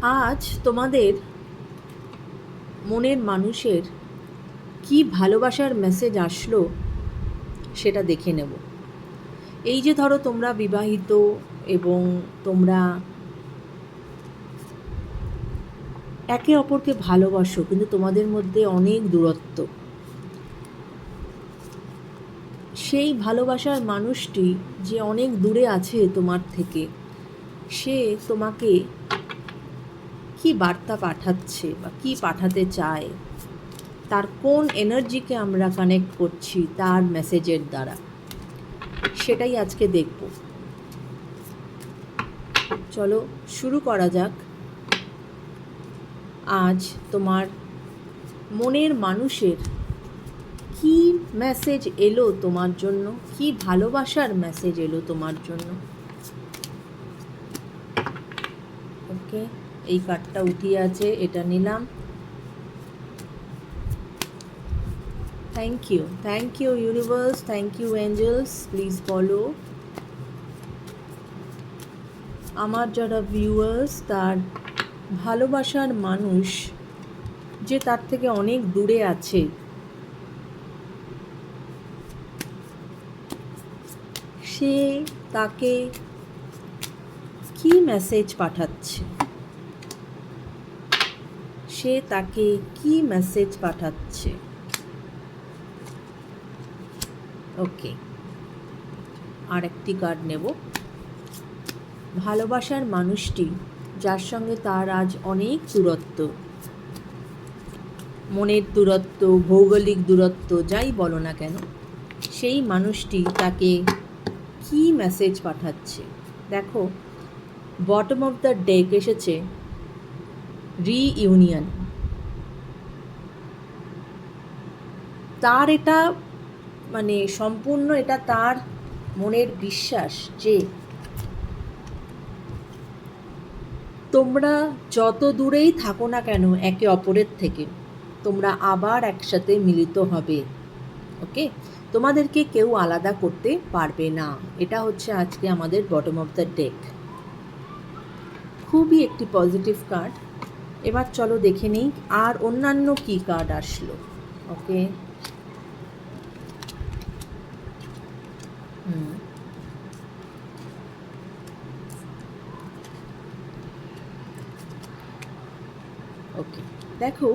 আজ তোমাদের মনের মানুষের কি ভালোবাসার মেসেজ আসলো সেটা দেখে নেব। এই যে ধরো তোমরা বিবাহিত এবং তোমরা একে অপরকে ভালোবাসো, কিন্তু তোমাদের মধ্যে অনেক দূরত্ব। সেই ভালোবাসার মানুষটি যে অনেক দূরে আছে তোমার থেকে, সে তোমাকে কি বার্তা পাঠাচ্ছে বা কি পাঠাতে চায়, তার কোন এনার্জিকে আমরা কানেক্ট করছি তার মেসেজের দ্বারা, সেটাই আজকে দেখব। চলো শুরু করা যাক। আজ তোমার মনের মানুষের কি মেসেজ এলো তোমার জন্য, কি ভালোবাসার মেসেজ এলো তোমার জন্য। ওকে, এই কার্ডটা উঠিয়ে আছে, এটা নিলাম। Thank you universe, thank you angels, please follow. আমার যারা ভিউয়ার্স, তার ভালোবাসার মানুষ যে তার থেকে অনেক দূরে আছে, সে তাকে কি মেসেজ পাঠাচ্ছে, সে তাকে কি মেসেজ পাঠাচ্ছে। ওকে, আর একটি কার্ড নেব। ভালোবাসার মানুষটি যার সঙ্গে তার আজ অনেক দূরত্ব, মনের দূরত্ব, ভৌগোলিক দূরত্ব, যাই বলো না কেন, সেই মানুষটি তাকে কি মেসেজ পাঠাচ্ছে। দেখো, বটম অফ দ্য ডেক এসেছে রিইউনিয়ন। তার এটা মানে সম্পূর্ণ এটা তার মনের বিশ্বাস যে তোমরা যত দূরেই থাকো না কেন একে অপরের থেকে, তোমরা আবার একসাথে মিলিত হবে। ওকে, তোমাদেরকে কেউ আলাদা করতে পারবে না। এটা হচ্ছে আজকে আমাদের বটম অফ দ্য ডেক। খুবই একটি পজিটিভ কার্ড। এবার চলো দেখে নিই আর অন্যান্য কি কার্ড আসলো। ওকে, ওকে, দেখো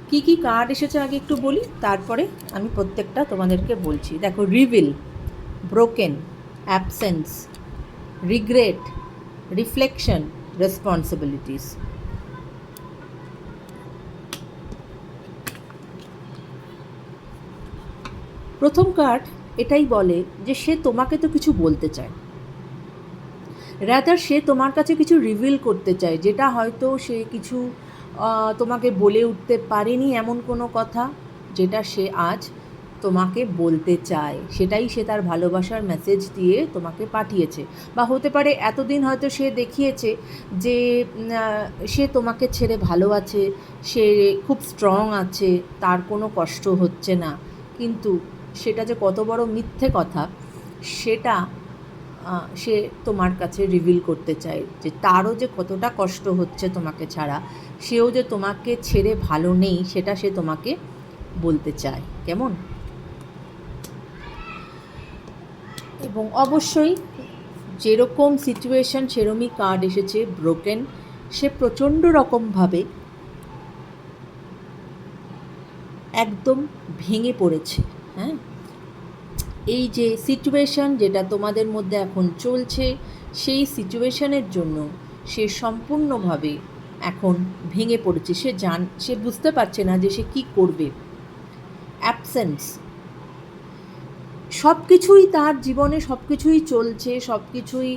কি কি কার্ড এসেছে আগে একটু বলি, তারপরে আমি প্রত্যেকটা তোমাদেরকে বলছি। দেখো, reveal, broken, absence, regret, reflection, responsibilities. প্রথম কার্ড এটাই বলে যে সে তোমাকে তো কিছু বলতে চায়, রাদার সে তোমার কাছে কিছু রিভিল করতে চায়, যেটা হয়তো সে কিছু তোমাকে বলে উঠতে পারেনি, এমন কোনো কথা যেটা সে আজ তোমাকে বলতে চায়, সেটাই সে তার ভালোবাসার মেসেজ দিয়ে তোমাকে পাঠিয়েছে। বা হতে পারে এতদিন হয়তো সে দেখিয়েছে যে সে তোমাকে ছেড়ে ভালো আছে, সে খুব স্ট্রং আছে, তার কোনো কষ্ট হচ্ছে না, কিন্তু সেটা যে কত বড় মিথ্যে কথা, সেটা সে তোমার কাছে রিভিল করতে চায়, যে তারও যে কতটা কষ্ট হচ্ছে তোমাকে ছাড়া, সেও যে তোমাকে ছেড়ে ভালো নেই, সেটা সে তোমাকে বলতে চায়। কেমন? এবং অবশ্যই যেরকম সিচুয়েশন সেরকমই কার্ড এসেছে ব্রোকেন। সে প্রচণ্ড রকমভাবে একদম ভেঙে পড়েছে। হ্যাঁ, এই যে সিচুয়েশন যেটা তোমাদের মধ্যে এখন চলছে, সেই সিচুয়েশনের জন্য সে সম্পূর্ণভাবে এখন ভেঙে পড়েছে। সে বুঝতে পারছে না যে সে কী করবে। অ্যাবসেন্স, সব কিছুই তার জীবনে, সব কিছুই চলছে, সব কিছুই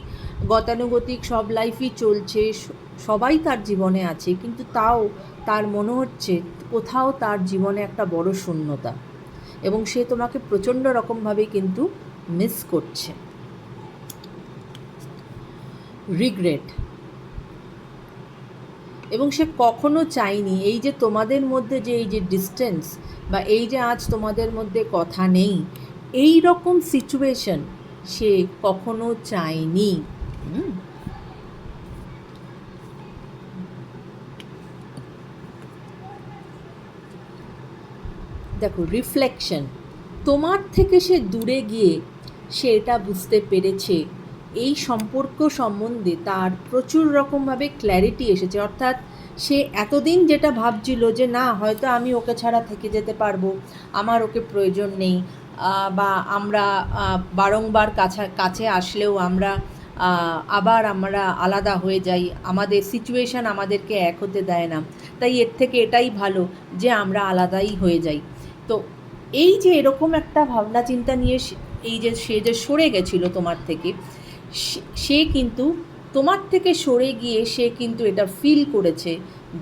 গতানুগতিক, সব লাইফই চলছে, সবাই তার জীবনে আছে, কিন্তু তাও তার মনে হচ্ছে কোথাও তার জীবনে একটা বড় শূন্যতা, এবং সে তোমাকে প্রচণ্ড রকমভাবে কিন্তু মিস করছে। রিগ্রেট, এবং সে কখনো চায়নি এই যে তোমাদের মধ্যে যে এই যে ডিস্টেন্স, বা এই যে আজ তোমাদের মধ্যে কথা নেই, এই রকম সিচুয়েশন সে কখনো চায়নি। দেখো রিফ্লেকশন, তোমার থেকে সে দূরে গিয়ে সে এটা বুঝতে পেরেছে এই সম্পর্ক সম্বন্ধে তার প্রচুর রকমভাবে ক্ল্যারিটি এসেছে। অর্থাৎ সে এতদিন যেটা ভাবছিল যে না হয়তো আমি ওকে ছাড়া থেকে যেতে পারবো, আমার ওকে প্রয়োজন নেই, বা আমরা বারংবার কাছে আসলেও আমরা আবার আমরা আলাদা হয়ে যাই, আমাদের সিচুয়েশান আমাদেরকে এক হতে দেয় না, তাই এর থেকে এটাই ভালো যে আমরা আলাদাই হয়ে যাই। তো এই যে এরকম একটা ভাবনা চিন্তা নিয়ে এই যে সে যে সরে গেছিলো তোমার থেকে, সে কিন্তু তোমার থেকে সরে গিয়ে সে কিন্তু এটা ফিল করেছে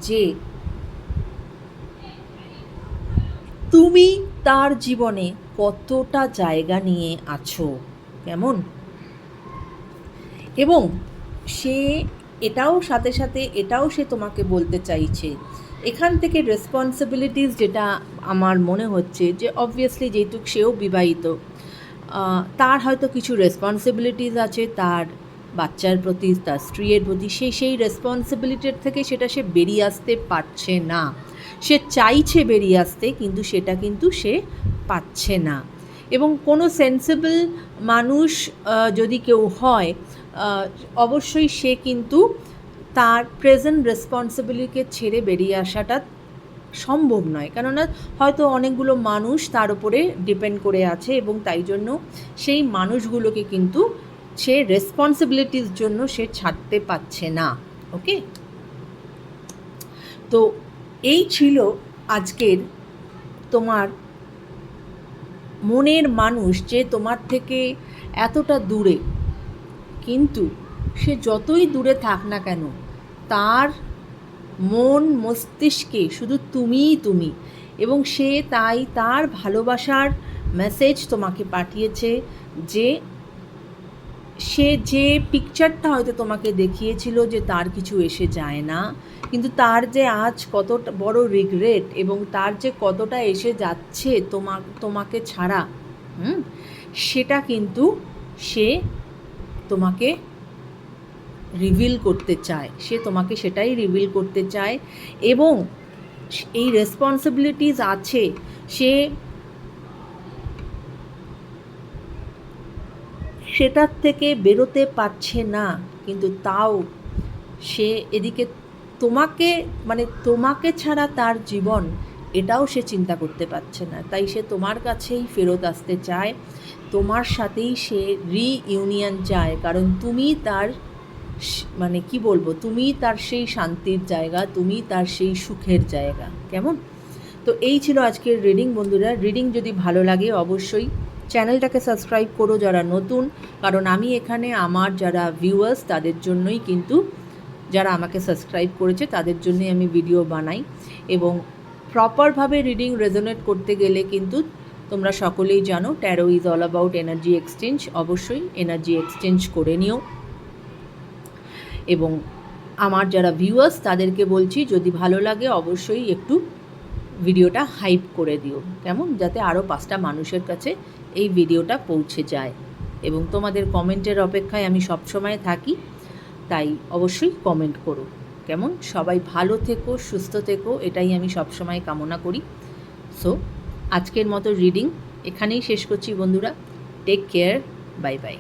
যে তুমি তার জীবনে কতটা জায়গা নিয়ে আছো, কেমন। এবং সে এটাও সাথে সাথে এটাও সে তোমাকে বলতে চাইছে এখান থেকে রেসপন্সিবিলিটিস, যেটা আমার মনে হচ্ছে যে অবভিয়াসলি যেহেতু সেও বিবাহিত, তার হয়তো কিছু রেসপন্সিবিলিটিস আছে তার বাচ্চার প্রতি, তার স্ত্রীর প্রতি, সেই রেসপন্সিবিলিটির থেকে সেটা সে বেরিয়ে আসতে পারছে না। সে চাইছে বেরিয়ে আসতে, কিন্তু সেটা কিন্তু সে পাচ্ছে না। এবং কোনো সেন্সিবল মানুষ যদি কেউ হয়, অবশ্যই সে কিন্তু তার প্রেজেন্ট রেসপন্সিবিলিটিকে ছেড়ে বেরিয়ে আসাটা সম্ভব নয়, কেননা হয়তো অনেকগুলো মানুষ তার উপরে ডিপেন্ড করে আছে এবং তাই জন্য সেই মানুষগুলোকে কিন্তু সে রেসপন্সিবিলিটির জন্য সে ছাড়তে পারছে না। ওকে, তো এই ছিল আজকের তোমার মনের মানুষ, যে তোমার থেকে এতটা দূরে, কিন্তু সে যতই দূরে থাক না কেন তার মন মস্তিষ্কে শুধু তুমি, এবং সে তাই তার ভালোবাসার মেসেজ তোমাকে পাঠিয়েছে যে সে যে পিকচারটা হয়তো তোমাকে দেখিয়েছিল যে তার কিছু এসে যায় না, কিন্তু তার যে আজ কত বড় রিগ্রেট এবং তার যে কতটা এসে যাচ্ছে তোমাকে ছাড়া, সেটা কিন্তু সে তোমাকে রিভিল করতে চায়, সে তোমাকে সেটাই রিভিল করতে চায়। এবং এই রেসপন্সিবিলিটিস আছে, সে সেটার থেকে বেরোতে পারছে না, কিন্তু তাও সে এদিকে তোমাকে ছাড়া তার জীবন এটাও সে চিন্তা করতে পারছে না, তাই সে তোমার কাছেই ফেরত আসতে চায়, তোমার সাথেই সে রিইউনিয়ন চায়, কারণ তুমি তার কি বলবো, তুমি তার সেই শান্তির জায়গা, তুমি তার সেই সুখের জায়গা, কেমন। তো এই ছিল আজকের রিডিং বন্ধুরা। রিডিং যদি ভালো লাগে অবশ্যই চ্যানেলটাকে সাবস্ক্রাইব করো যারা নতুন, কারণ আমি এখানে আমার যারা ভিউয়ার্স তাদের জন্যই কিন্তু, যারা আমাকে সাবস্ক্রাইব করেছে তাদের জন্যই আমি ভিডিও বানাই। এবং প্রপারভাবে রিডিং রেজোনেট করতে গেলে কিন্তু তোমরা সকলেই জানো taro is all about energy exchange, অবশ্যই এনার্জি এক্সচেঞ্জ করে নিও। এবং আমার যারা ভিউয়ার্স তাদেরকে বলছি যদি ভালো লাগে অবশ্যই একটু ভিডিওটা হাইপ করে দিও, কেমন, যাতে আরও 5টা মানুষের কাছে এই ভিডিওটা পৌঁছে যায়। এবং তোমাদের কমেন্টের অপেক্ষায় আমি সবসময় থাকি, তাই অবশ্যই কমেন্ট করো, কেমন। সবাই ভালো থেকো, সুস্থ থেকো, এটাই আমি সবসময় কামনা করি। সো আজকের মতো রিডিং এখানেই শেষ করছি বন্ধুরা। Take care, bye by.